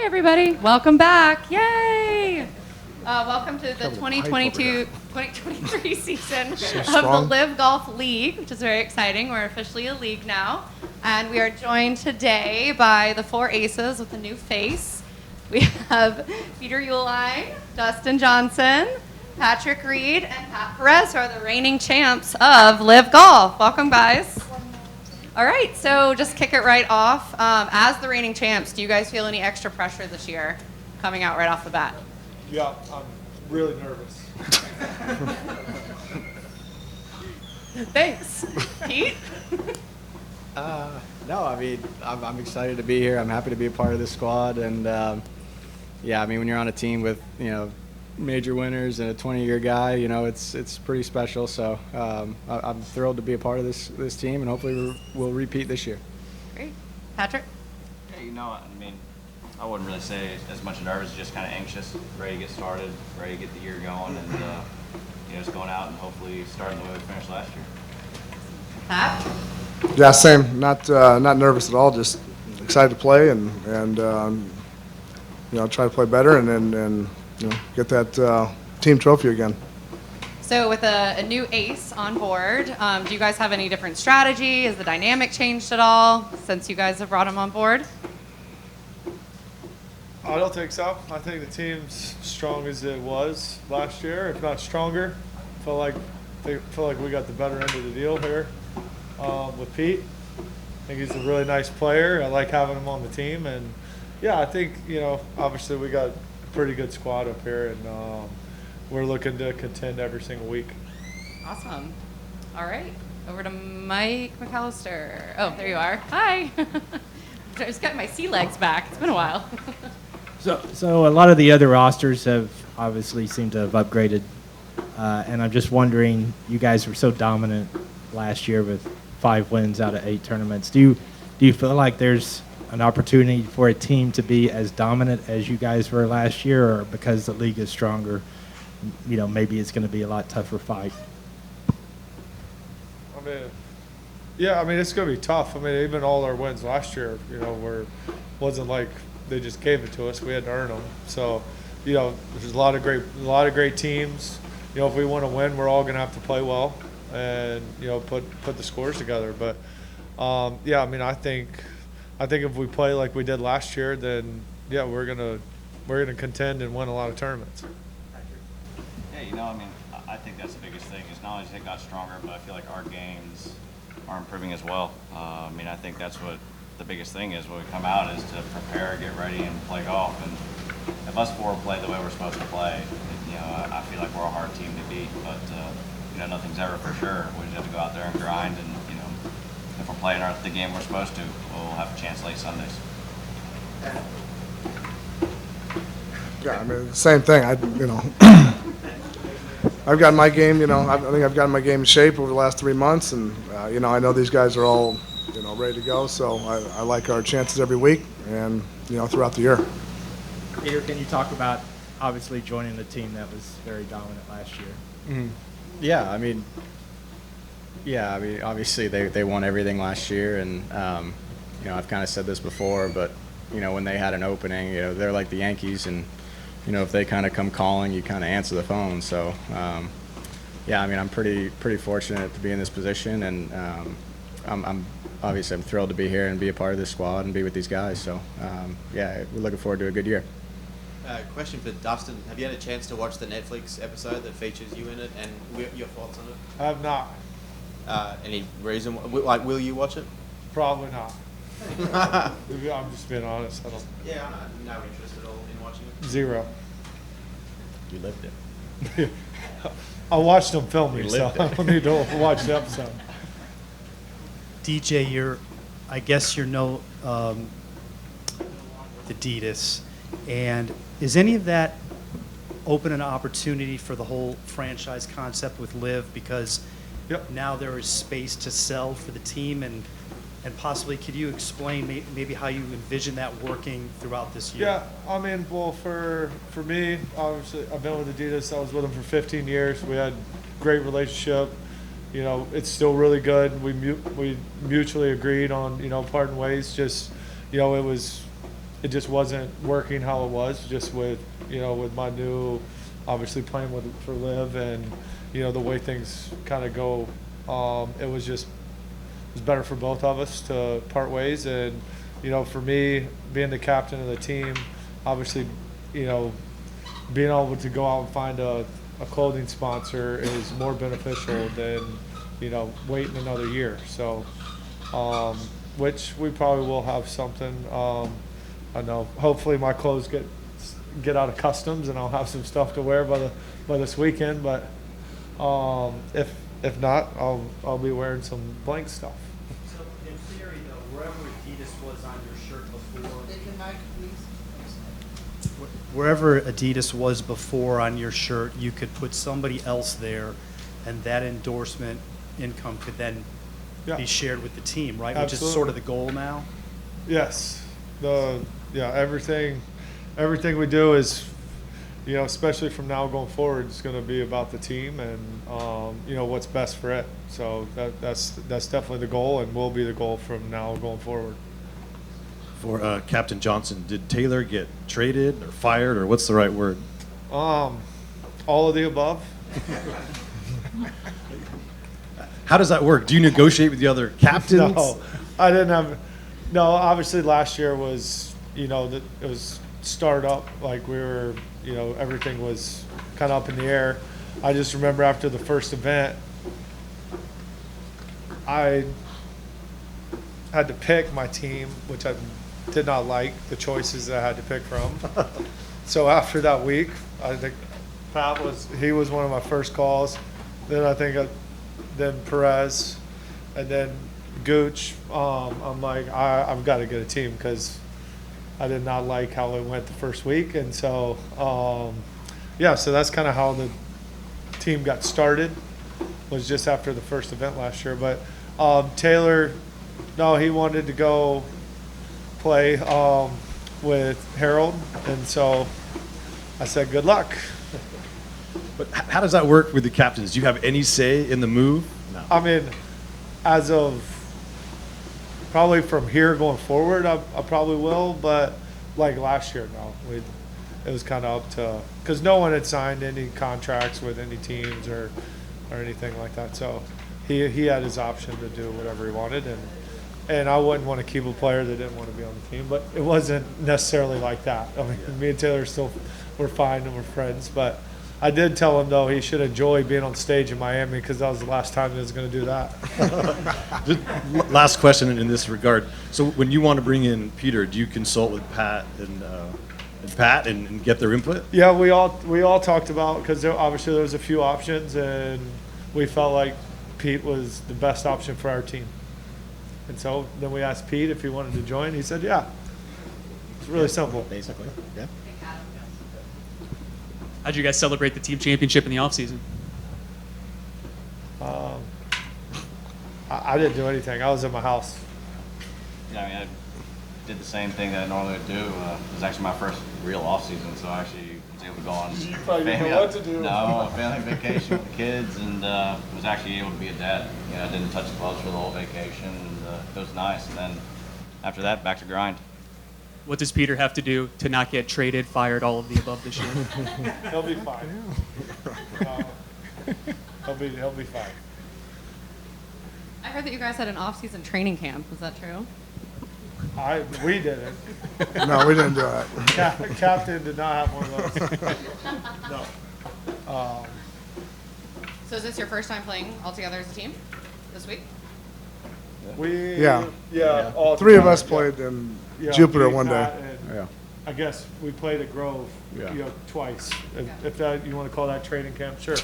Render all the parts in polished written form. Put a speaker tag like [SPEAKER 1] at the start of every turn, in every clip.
[SPEAKER 1] everybody. Welcome back. Yay! Welcome to the 2022-2023 season of the LIV Golf League, which is very exciting. We're officially a league now. And we are joined today by the four aces with a new face. We have Peter Uihlein, Dustin Johnson, Patrick Reed, and Pat Perez, who are the reigning champs of LIV Golf. Welcome, guys. All right, so just kick it right off. As the reigning champs, do you guys feel any extra pressure this year coming out right off the bat?
[SPEAKER 2] Yeah, I'm really nervous.
[SPEAKER 1] Thanks. Pete?
[SPEAKER 3] No, I mean, I'm excited to be here. I'm happy to be a part of this squad. And, yeah, I mean, when you're on a team with, major winners and a 20-year guy, it's pretty special. So I'm thrilled to be a part of this team, and hopefully we'll repeat this year.
[SPEAKER 1] Great. Patrick?
[SPEAKER 4] Yeah, I mean, I wouldn't really say as much nervous, just kind of anxious, ready to get started, ready to get the year going, and just going out and hopefully starting the way we finished last year.
[SPEAKER 1] Pat?
[SPEAKER 5] Yeah, same. Not nervous at all. Just excited to play and try to play better and get that team trophy again.
[SPEAKER 1] So with a new ace on board, do you guys have any different strategy? Has the dynamic changed at all since you guys have brought him on board?
[SPEAKER 2] I don't think so. I think the team's strong as it was last year, if not stronger. Feel like we got the better end of the deal here with Pete. I think he's a really nice player. I like having him on the team, and yeah, I think obviously we got a pretty good squad up here, and we're looking to contend every single week.
[SPEAKER 1] Awesome. All right, over to Mike McAllister. Oh, there you are. Hi. I just got my sea legs back. It's been a while.
[SPEAKER 6] So a lot of the other rosters have obviously seemed to have upgraded, and I'm just wondering, you guys were so dominant last year with 5 wins out of 8 tournaments. Do you feel like there's an opportunity for a team to be as dominant as you guys were last year, or because the league is stronger, maybe it's going to be a lot tougher fight?
[SPEAKER 2] It's going to be tough. I mean, even all our wins last year, wasn't like they just gave it to us. We had to earn them. So, there's a lot of great teams. If we want to win, we're all going to have to play well and put the scores together. But I think if we play like we did last year, then we're gonna contend and win a lot of tournaments.
[SPEAKER 4] Yeah, I think that's the biggest thing is not only has it got stronger, but I feel like our games are improving as well. I think that's what the biggest thing is when we come out is to prepare, get ready, and play golf. And if us four play the way we're supposed to play, I feel like we're a hard team to beat. But nothing's ever for sure. We just have to go out there and grind. And if we're playing the game we're supposed to, we'll have a chance late Sundays.
[SPEAKER 5] Yeah, same thing. I've gotten my game. I think I've gotten my game in shape over the last 3 months, and I know these guys are all ready to go. So I like our chances every week and throughout the year.
[SPEAKER 6] Peter, can you talk about obviously joining the team that was very dominant last year?
[SPEAKER 3] Mm-hmm. Yeah, obviously they won everything last year, and I've kind of said this before, but when they had an opening, they're like the Yankees, and if they kind of come calling, you kind of answer the phone. So I'm pretty fortunate to be in this position, and I'm thrilled to be here and be a part of this squad and be with these guys. So we're looking forward to a good year.
[SPEAKER 7] Question for Dustin. Have you had a chance to watch the Netflix episode that features you in it, and your thoughts on it?
[SPEAKER 2] I have not.
[SPEAKER 7] Any reason? Will you watch it?
[SPEAKER 2] Probably not. I'm just being honest. I don't.
[SPEAKER 7] Yeah, no interest at all in watching it.
[SPEAKER 2] 0.
[SPEAKER 3] You lived it.
[SPEAKER 2] I watched them film me, so I don't need to watch the episode.
[SPEAKER 8] DJ, I guess you're no Adidas, and is any of that open an opportunity for the whole franchise concept with LIV, because now there is space to sell for the team, and possibly could you explain maybe how you envision that working throughout this year?
[SPEAKER 2] Yeah, for me, obviously I've been with Adidas. I was with them for 15 years. We had a great relationship. It's still really good. We mutually agreed on parting ways. Just it it just wasn't working how it was, just with, with my new, obviously playing for LIV and, the way things kind of go. It was better for both of us to part ways. And, for me, being the captain of the team, obviously, being able to go out and find a clothing sponsor is more beneficial than, waiting another year. So, which we probably will have something. I know hopefully my clothes get out of customs and I'll have some stuff to wear by this weekend. But if not, I'll be wearing some blank stuff.
[SPEAKER 8] So in theory, though, wherever Adidas was on your shirt before, wherever Adidas was before on your shirt, you could put somebody else there, and that endorsement income could then be shared with the team, right?
[SPEAKER 2] Absolutely.
[SPEAKER 8] Which is sort of the goal now.
[SPEAKER 2] Yes, everything we do is, especially from now going forward, it's going to be about the team and what's best for it. So that's definitely the goal, and will be the goal from now going forward.
[SPEAKER 9] For Captain Johnson, did Taylor get traded or fired, or what's the right word?
[SPEAKER 2] All of the above.
[SPEAKER 9] How does that work? Do you negotiate with the other captains?
[SPEAKER 2] No, I didn't have. No, obviously last year was, it was startup. Like we were, everything was kind of up in the air. I just remember after the first event, I had to pick my team, which I did not like the choices that I had to pick from. So after that week, I think he was one of my first calls. Then I think then Perez, and then Gooch. I'm like, I've got to get a team because I did not like how it went the first week. And so, so that's kind of how the team got started, was just after the first event last year. But Taylor, no, he wanted to go play with Harold, and so I said, good luck.
[SPEAKER 9] But how does that work with the captains? Do you have any say in the move? No.
[SPEAKER 2] I mean, as of probably from here going forward, I probably will, but like last year, no. It was kind of up to, because no one had signed any contracts with any teams or anything like that. So he had his option to do whatever he wanted, and I wouldn't want to keep a player that didn't want to be on the team. But it wasn't necessarily like that. I mean, me and Taylor still were fine and we're friends. But I did tell him, though, he should enjoy being on stage in Miami because that was the last time he was going to do that.
[SPEAKER 9] Last question in this regard. So when you want to bring in Peter, do you consult with Pat and get their input?
[SPEAKER 2] Yeah, we all talked about, because obviously there was a few options, and we felt like Pete was the best option for our team. And so then we asked Pete if he wanted to join. He said, yeah. It's really simple.
[SPEAKER 3] Basically, yeah.
[SPEAKER 10] How'd you guys celebrate the team championship in the offseason?
[SPEAKER 2] I didn't do anything. I was in my house.
[SPEAKER 4] Yeah, I mean, I did the same thing that I normally would do. It was actually my first real off season, so I actually was able to go on
[SPEAKER 2] You probably didn't know what to do.
[SPEAKER 4] No, a family vacation with the kids, and was actually able to be a dad. I didn't touch the clubs for the whole vacation, and it was nice. And then after that, back to grind.
[SPEAKER 10] What does Peter have to do to not get traded, fired, all of the above this year?
[SPEAKER 2] He'll be fine. He'll be fine.
[SPEAKER 1] I heard that you guys had an off-season training camp. Was that true?
[SPEAKER 2] We didn't.
[SPEAKER 5] No, we didn't do that.
[SPEAKER 2] Captain did not have one of those. No.
[SPEAKER 1] So is this your first time playing all together as a team this week?
[SPEAKER 2] Yeah. All
[SPEAKER 5] Three of us played in Jupiter
[SPEAKER 2] me,
[SPEAKER 5] one
[SPEAKER 2] Pat,
[SPEAKER 5] day.
[SPEAKER 2] and
[SPEAKER 3] Yeah.
[SPEAKER 2] I guess we played at Grove, twice. If that you want to call that training camp, sure.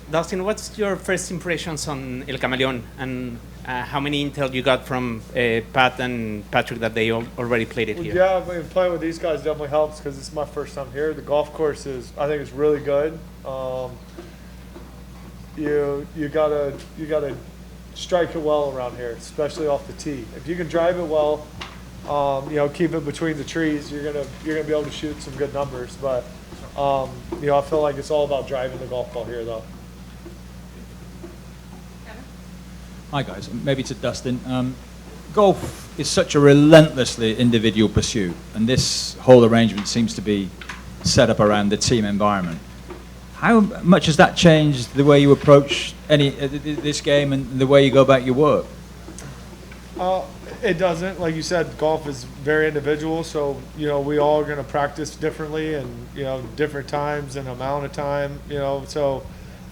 [SPEAKER 11] Dustin, what's your first impressions on El Camaleón, and how many intel you got from Pat and Patrick that they already played it here?
[SPEAKER 2] Yeah, I mean, playing with these guys definitely helps because it's my first time here. The golf course I think it's really good. You gotta strike it well around here, especially off the tee. If you can drive it well, keep it between the trees, you're gonna be able to shoot some good numbers. But I feel like it's all about driving the golf ball here, though.
[SPEAKER 12] Hi guys, maybe to Dustin. golf is such a relentlessly individual pursuit, and this whole arrangement seems to be set up around the team environment. How much has that changed the way you approach this game and the way you go about your work?
[SPEAKER 2] It doesn't. Like you said, golf is very individual, so, you know, we all are going to practice differently and, you know, different times and amount of time, you know. So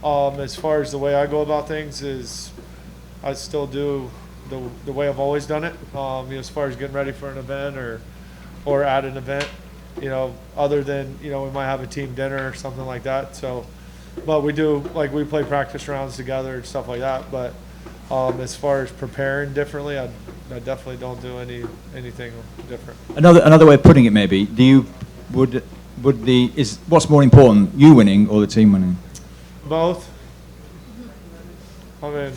[SPEAKER 2] as far as the way I go about things is I still do the way I've always done it, you know, as far as getting ready for an event or at an event, you know, other than, you know, we might have a team dinner or something like that. So, but we do, like, we play practice rounds together and stuff like that. But as far as preparing differently, I definitely don't do anything different.
[SPEAKER 12] Another way of putting it, maybe, what's more important, you winning or the team winning?
[SPEAKER 2] Both. I mean,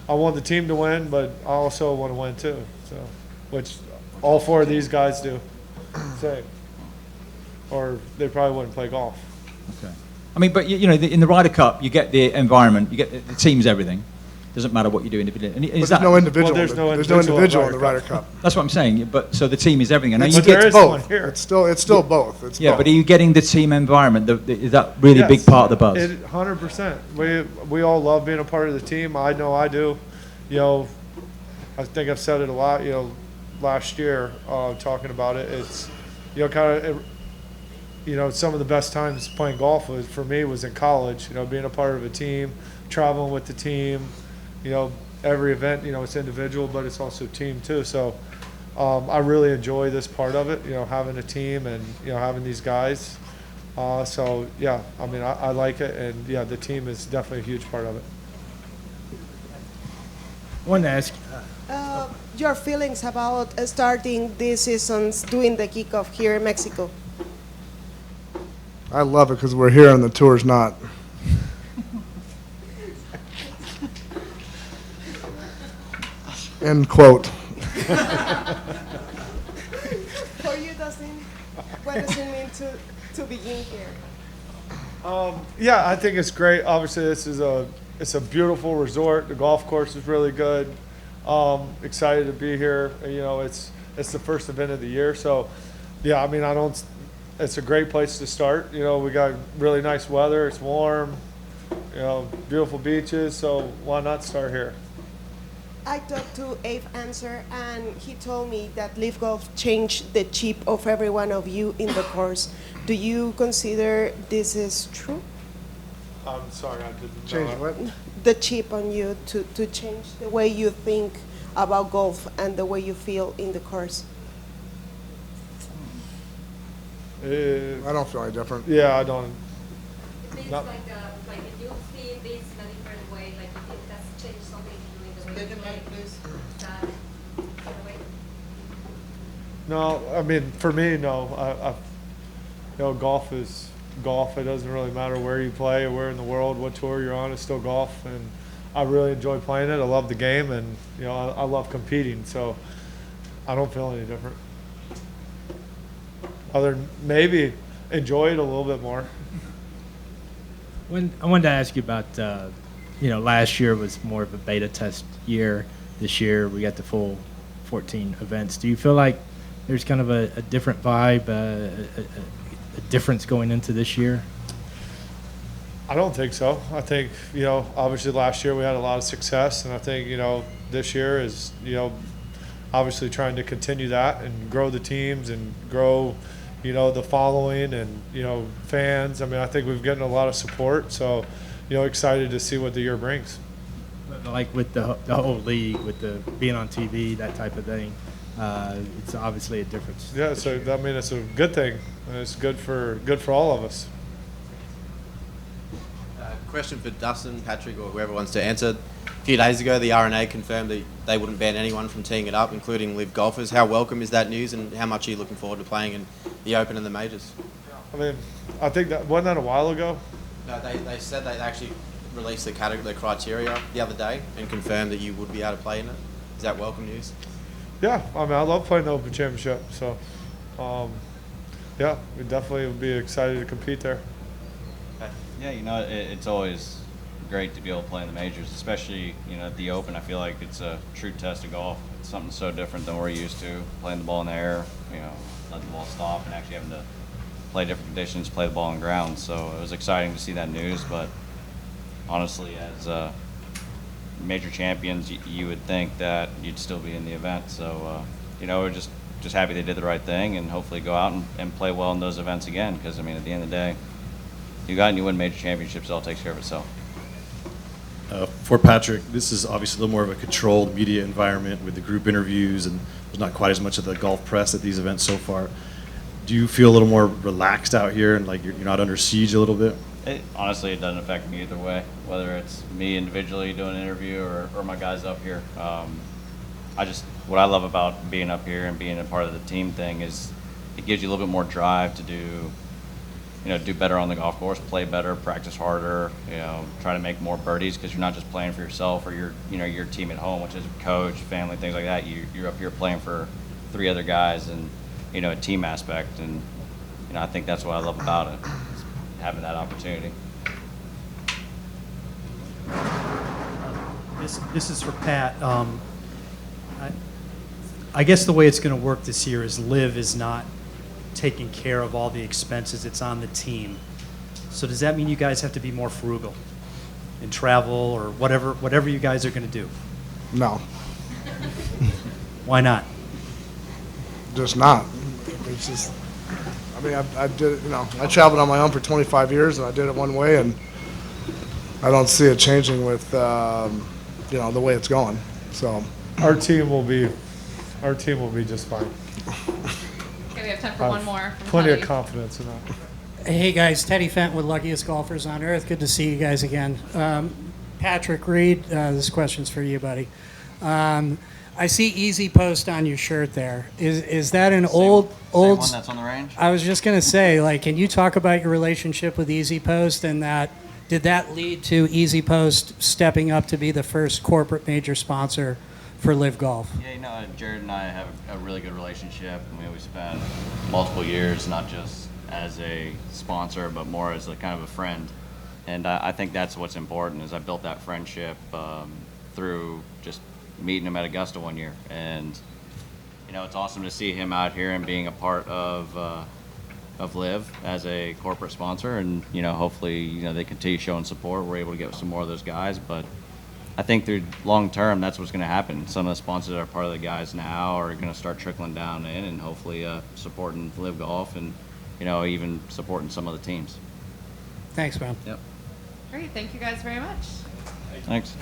[SPEAKER 2] I want the team to win, but I also want to win too. So, which all four of these guys do. Same. Or they probably wouldn't play golf.
[SPEAKER 12] Okay. I mean, but you know, in the Ryder Cup, you get the environment, you get the team's everything. Doesn't matter what you do individually.
[SPEAKER 5] There's no individual.
[SPEAKER 2] Well, there's no
[SPEAKER 5] individual in the Ryder Cup.
[SPEAKER 12] That's what I'm saying. But so the team is everything. And
[SPEAKER 2] But there is
[SPEAKER 5] both.
[SPEAKER 2] one here.
[SPEAKER 5] It's still both. It's
[SPEAKER 12] yeah,
[SPEAKER 5] both.
[SPEAKER 12] but are you getting the team environment? Is that really a big
[SPEAKER 2] Yes.
[SPEAKER 12] part of the buzz?
[SPEAKER 2] 100%. We all love being a part of the team. I know I do. You know, I think I've said it a lot. You know, last year talking about it. It's, you know, kind of, you know, some of the best times playing golf for me was in college. You know, being a part of a team, traveling with the team. You know, every event, you know, it's individual, but it's also team too. So I really enjoy this part of it, you know, having a team and, you know, having these guys. So, yeah, I mean, I like it. And, yeah, the team is definitely a huge part of it.
[SPEAKER 6] I wanted to ask,
[SPEAKER 13] your feelings about starting this season doing the kickoff here in Mexico.
[SPEAKER 5] I love it because we're here and the tour's not. End quote.
[SPEAKER 13] For you, Dustin, what does it mean to begin here?
[SPEAKER 2] Yeah, I think it's great. Obviously, it's a beautiful resort. The golf course is really good. Excited to be here. You know, it's the first event of the year, so yeah. I mean, it's a great place to start. You know, we got really nice weather. It's warm. You know, beautiful beaches. So why not start here?
[SPEAKER 13] I talked to Abe Answer, and he told me that LIV Golf changed the chip of every one of you in the course. Do you consider this is true?
[SPEAKER 2] I'm sorry, I didn't
[SPEAKER 5] Change
[SPEAKER 2] know.
[SPEAKER 5] what?
[SPEAKER 13] The chip on you to change the way you think about golf and the way you feel in the course?
[SPEAKER 5] I don't feel any different.
[SPEAKER 2] Yeah, I don't.
[SPEAKER 14] It means
[SPEAKER 2] Not-
[SPEAKER 14] like if you see this in a different way, like if it has changed something in the way you play, that in a way.
[SPEAKER 2] No, I mean, for me, no. You know, golf is golf. It doesn't really matter where you play or where in the world, what tour you're on. It's still golf, and I really enjoy playing it. I love the game, and you know, I love competing. So I don't feel any different. Other than maybe enjoy it a little bit more.
[SPEAKER 6] I wanted to ask you about, you know, last year was more of a beta test year. This year we got the full 14 events. Do you feel like there's kind of a different vibe, a difference going into this year?
[SPEAKER 2] I don't think so. I think, you know, obviously last year we had a lot of success, and I think, you know, this year is, you know, obviously trying to continue that and grow the teams and grow, you know, the following and, you know, fans. I mean, I think we've gotten a lot of support, so, you know, excited to see what the year brings.
[SPEAKER 6] Like with the whole league, with the being on TV, that type of thing, it's obviously a difference.
[SPEAKER 2] Yeah, so I mean, it's a good thing. It's good for all of us.
[SPEAKER 7] Question for Dustin, Patrick, or whoever wants to answer. A few days ago, the RNA confirmed that they wouldn't ban anyone from teeing it up, including LIV golfers. How welcome is that news, and how much are you looking forward to playing in the Open and the majors?
[SPEAKER 2] I mean, I think that wasn't that a while ago.
[SPEAKER 7] No, they said they actually released the criteria the other day and confirmed that you would be able to play in it. Is that welcome news?
[SPEAKER 2] Yeah, I mean, I love playing the Open Championship, so yeah, we definitely would be excited to compete there.
[SPEAKER 4] Yeah, you know, it's always great to be able to play in the majors, especially, you know, at the Open. I feel like it's a true test of golf. It's something so different than we're used to, playing the ball in the air, you know, letting the ball stop and actually having to play different conditions, play the ball on ground. So it was exciting to see that news, but honestly, as major champions, you would think that you'd still be in the event. So, you know, we're just happy they did the right thing, and hopefully go out and play well in those events again, because, I mean, at the end of the day, you got and you win major championships, it all takes care of itself.
[SPEAKER 9] For Patrick, this is obviously a little more of a controlled media environment with the group interviews, and there's not quite as much of the golf press at these events so far. Do you feel a little more relaxed out here, and like you're not under siege a little bit?
[SPEAKER 4] Honestly, it doesn't affect me either way, whether it's me individually doing an interview or my guys up here. What I love about being up here and being a part of the team thing is it gives you a little bit more drive to do better on the golf course, play better, practice harder, you know, try to make more birdies, because you're not just playing for yourself or your team at home, which is coach, family, things like that. You're up here playing for 3 other guys and, you know, a team aspect, and, you know, I think that's what I love about it, is having that opportunity.
[SPEAKER 8] This is for Pat. I guess the way it's going to work this year is LIV is not taking care of all the expenses. It's on the team. So does that mean you guys have to be more frugal in travel or whatever you guys are going to do?
[SPEAKER 5] No,
[SPEAKER 8] Why not?
[SPEAKER 5] just not. It's just, I mean, I did, you know, I traveled on my own for 25 years, and I did it one way, and I don't see it changing with, you know, the way it's going. So
[SPEAKER 2] Our team will be just fine.
[SPEAKER 1] Okay, we have time for one more. from
[SPEAKER 2] Plenty of
[SPEAKER 1] Teddy.
[SPEAKER 2] confidence in that.
[SPEAKER 15] Hey guys, Teddy Fenton with Luckiest Golfers on Earth. Good to see you guys again. Patrick Reed, this question's for you, buddy. I see Easy Post on your shirt there. Is that an old?
[SPEAKER 4] Same one that's on the range?
[SPEAKER 15] I was just gonna say, like, can you talk about your relationship with Easy Post, and did that lead to Easy Post stepping up to be the first corporate major sponsor for LIV Golf?
[SPEAKER 4] Yeah, you know, Jared and I have a really good relationship. I mean, we spent multiple years, not just as a sponsor, but more as a kind of a friend. And I think that's what's important, is I built that friendship through just meeting him at Augusta one year. And, you know, it's awesome to see him out here and being a part of LIV as a corporate sponsor. And, you know, hopefully, you know, they continue showing support. We're able to get some more of those guys. But I think through long term, that's what's going to happen. Some of the sponsors that are part of the guys now are going to start trickling down in, and hopefully supporting LIV Golf, and, you know, even supporting some of the teams.
[SPEAKER 15] Thanks, man.
[SPEAKER 4] Yep.
[SPEAKER 1] Great, thank you guys very much.
[SPEAKER 4] Thanks.